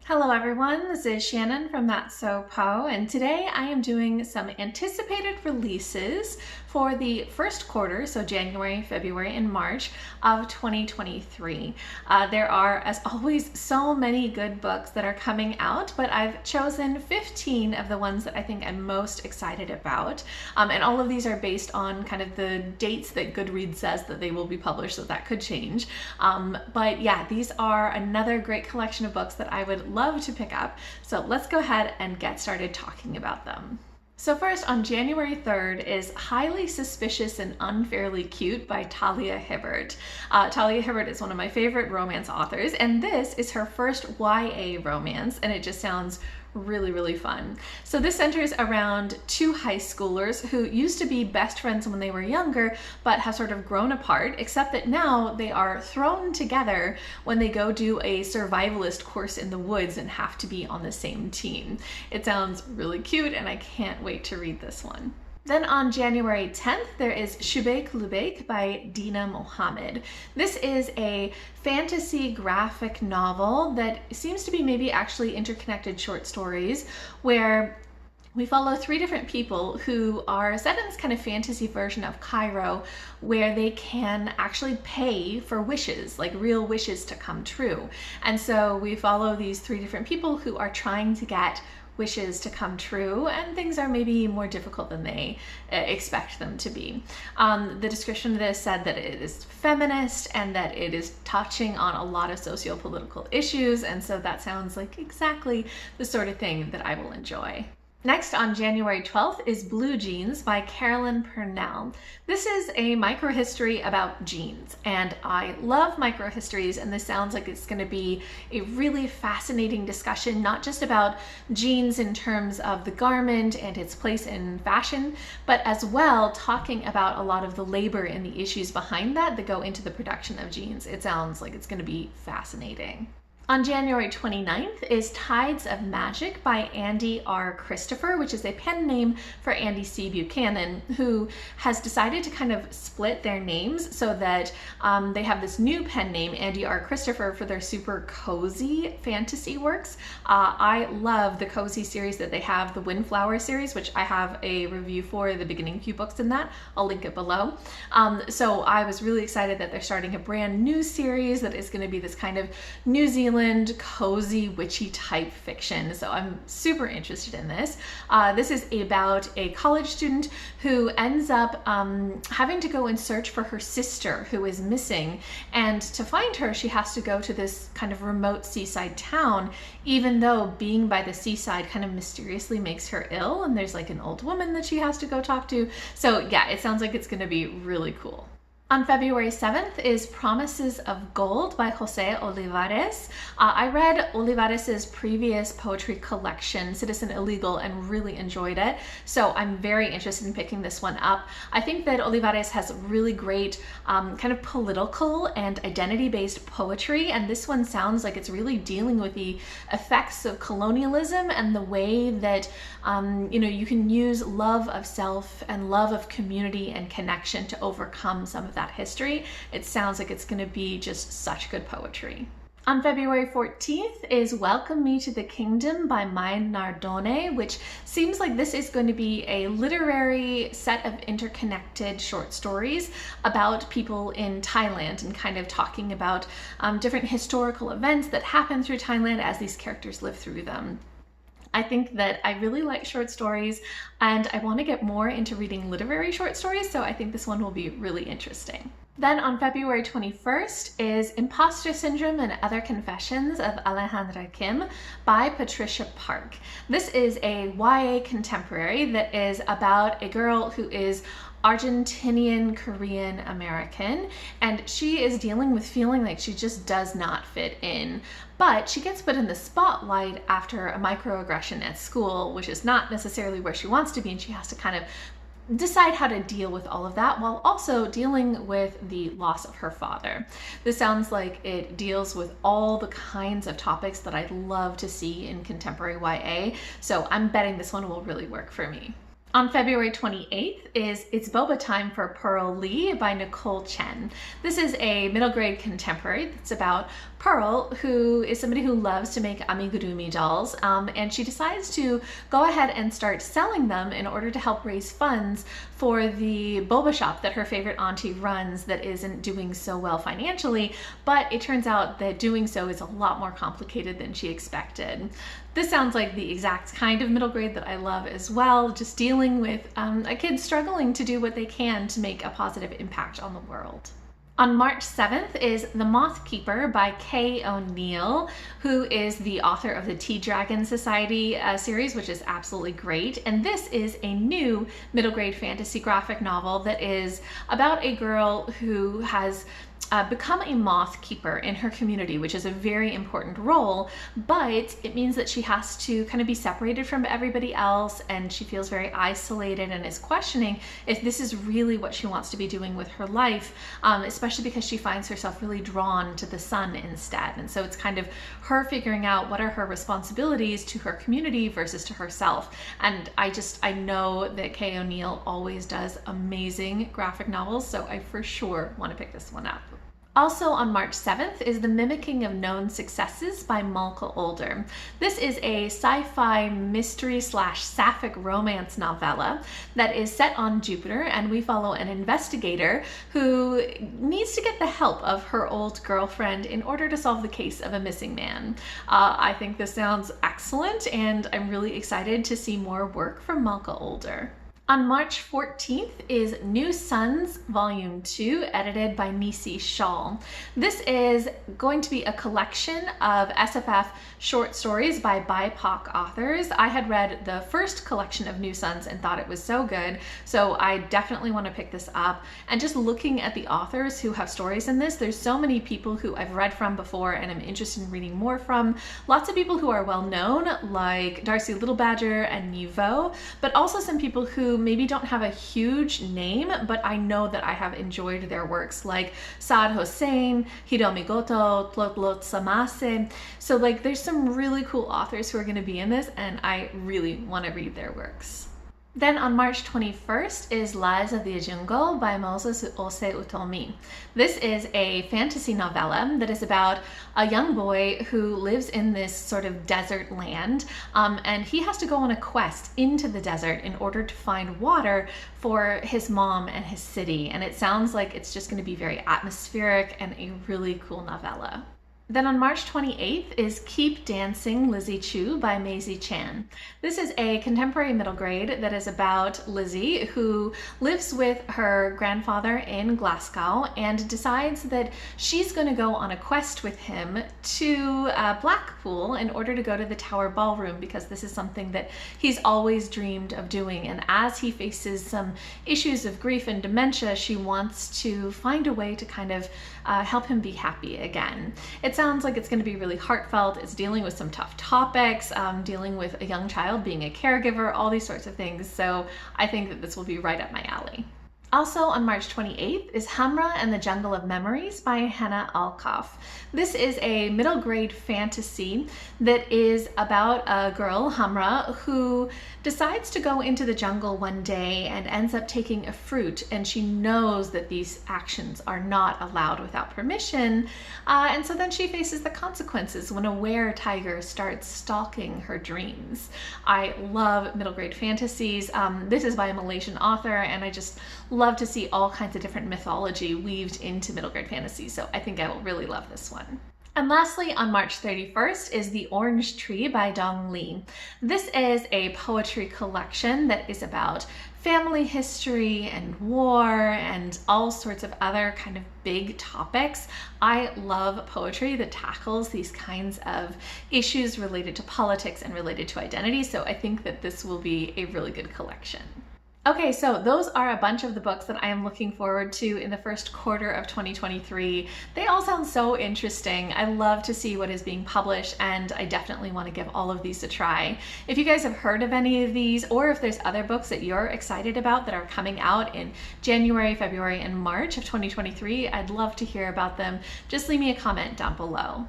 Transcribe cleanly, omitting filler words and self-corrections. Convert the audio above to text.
Hello everyone, this is Shannon from That's So Po, and today I am doing some anticipated releases for the first quarter, so January, February, and March of 2023. There are, as always, so many good books that are coming out, but I've chosen 15 of the ones that I think I'm most excited about, and all of these are based on kind of the dates that Goodreads says that they will be published, so that could change. But yeah, these are another great collection of books that I would love to pick up. So let's go ahead and get started talking about them. So first, on January 3rd is Highly Suspicious and Unfairly Cute by Talia Hibbert. Talia Hibbert is one of my favorite romance authors, and this is her first YA romance, and it just sounds really fun. So this centers around two high schoolers who used to be best friends when they were younger, but have sort of grown apart, except that now they are thrown together when they go do a survivalist course in the woods and have to be on the same team. It sounds really cute, and I can't wait to read this one. Then on January 10th, there is Shubeik Lubeik by Dina Mohammed. This is a fantasy graphic novel that seems to be maybe actually interconnected short stories where we follow three different people who are set in this kind of fantasy version of Cairo where they can actually pay for wishes, like real wishes to come true. And so we follow these three different people who are trying to get wishes to come true, and things are maybe more difficult than they expect them to be. The description of this said that it is feminist and that it is touching on a lot of socio-political issues, and so that sounds like exactly the sort of thing that I will enjoy. Next, on January 12th, is Blue Jeans by Carolyn Purnell. This is a microhistory about jeans, and I love microhistories, and this sounds like it's going to be a really fascinating discussion, not just about jeans in terms of the garment and its place in fashion, but as well talking about a lot of the labor and the issues behind that go into the production of jeans. It sounds like it's going to be fascinating. On January 29th is Tides of Magic by Andy R. Christopher, which is a pen name for Andy C. Buchanan, who has decided to kind of split their names so that they have this new pen name, Andy R. Christopher, for their super cozy fantasy works. I love the cozy series that they have, the Windflower series, which I have a review for, the beginning few books in that. I'll link it below. So I was really excited that they're starting a brand new series that is going to be this kind of New Zealand cozy witchy type fiction, so I'm super interested in this. This is about a college student who ends up having to go and search for her sister who is missing, and to find her she has to go to this kind of remote seaside town, even though being by the seaside kind of mysteriously makes her ill, and there's like an old woman that she has to go talk to. So yeah, it sounds like it's going to be really cool. On February 7th is Promises of Gold by Jose Olivares. I read Olivares' previous poetry collection, Citizen Illegal, and really enjoyed it, so I'm very interested in picking this one up. I think that Olivares has really great kind of political and identity-based poetry, and this one sounds like it's really dealing with the effects of colonialism and the way that you can use love of self and love of community and connection to overcome some of that history. It sounds like it's going to be just such good poetry. On February 14th is Welcome Me to the Kingdom by Mai Nardone, which seems like this is going to be a literary set of interconnected short stories about people in Thailand and kind of talking about different historical events that happen through Thailand as these characters live through them. I think that I really like short stories, and I want to get more into reading literary short stories, so I think this one will be really interesting. Then on February 21st is Imposter Syndrome and Other Confessions of Alejandra Kim by Patricia Park. This is a YA contemporary that is about a girl who is Argentinian Korean American, and she is dealing with feeling like she just does not fit in. But she gets put in the spotlight after a microaggression at school, which is not necessarily where she wants to be, and she has to kind of decide how to deal with all of that while also dealing with the loss of her father. This sounds like it deals with all the kinds of topics that I'd love to see in contemporary YA, so I'm betting this one will really work for me. On February 28th is It's Boba Time for Pearl Lee by Nicole Chen. This is a middle grade contemporary that's about Pearl, who is somebody who loves to make amigurumi dolls, and she decides to go ahead and start selling them in order to help raise funds for the boba shop that her favorite auntie runs that isn't doing so well financially, but it turns out that doing so is a lot more complicated than she expected. This sounds like the exact kind of middle grade that I love as well, just dealing with a kid struggling to do what they can to make a positive impact on the world. On March 7th is The Moth Keeper by Kay O'Neill, who is the author of the Tea Dragon Society series, which is absolutely great. And this is a new middle grade fantasy graphic novel that is about a girl who has become a moth keeper in her community, which is a very important role, but it means that she has to kind of be separated from everybody else, and she feels very isolated and is questioning if this is really what she wants to be doing with her life, especially because she finds herself really drawn to the sun instead. And so it's kind of her figuring out what are her responsibilities to her community versus to herself. And I know that Kay O'Neill always does amazing graphic novels, so I for sure want to pick this one up. Also on March 7th is The Mimicking of Known Successes by Malka Older. This is a sci-fi mystery / sapphic romance novella that is set on Jupiter, and we follow an investigator who needs to get the help of her old girlfriend in order to solve the case of a missing man. I think this sounds excellent, and I'm really excited to see more work from Malka Older. On March 14th is New Suns Volume 2, edited by Nisi Shawl. This is going to be a collection of SFF short stories by BIPOC authors. I had read the first collection of New Suns and thought it was so good, so I definitely want to pick this up. And just looking at the authors who have stories in this, there's so many people who I've read from before and I'm interested in reading more from. Lots of people who are well known, like Darcy Little Badger and Niveau, but also some people who maybe don't have a huge name, but I know that I have enjoyed their works, like Saad Hossein, Hiromi Goto, Tlot Samase. So like there's some really cool authors who are going to be in this, and I really want to read their works. Then on March 21st is Lies of the Jungle by Moses Ose Utomi. This is a fantasy novella that is about a young boy who lives in this sort of desert land, and he has to go on a quest into the desert in order to find water for his mom and his city. And it sounds like it's just going to be very atmospheric and a really cool novella. Then on March 28th is Keep Dancing, Lizzie Chu by Maisie Chan. This is a contemporary middle grade that is about Lizzie, who lives with her grandfather in Glasgow and decides that she's going to go on a quest with him to Blackpool in order to go to the Tower Ballroom, because this is something that he's always dreamed of doing. And as he faces some issues of grief and dementia, she wants to find a way to kind of help him be happy again. It sounds like it's going to be really heartfelt. It's dealing with some tough topics, dealing with a young child being a caregiver, all these sorts of things. So I think that this will be right up my alley. Also on March 28th is Hamra and the Jungle of Memories by Hannah Alkoff. This is a middle grade fantasy that is about a girl, Hamra, who decides to go into the jungle one day and ends up taking a fruit, and she knows that these actions are not allowed without permission, and so then she faces the consequences when a were-tiger starts stalking her dreams. I love middle grade fantasies. This is by a Malaysian author, and I just love to see all kinds of different mythology weaved into middle grade fantasy, so I think I will really love this one. And lastly, on March 31st is The Orange Tree by Dong Lee. This is a poetry collection that is about family history and war and all sorts of other kind of big topics. I love poetry that tackles these kinds of issues related to politics and related to identity, so I think that this will be a really good collection. Okay, so those are a bunch of the books that I am looking forward to in the first quarter of 2023. They all sound so interesting. I love to see what is being published, and I definitely want to give all of these a try. If you guys have heard of any of these, or if there's other books that you're excited about that are coming out in January, February, and March of 2023, I'd love to hear about them. Just leave me a comment down below.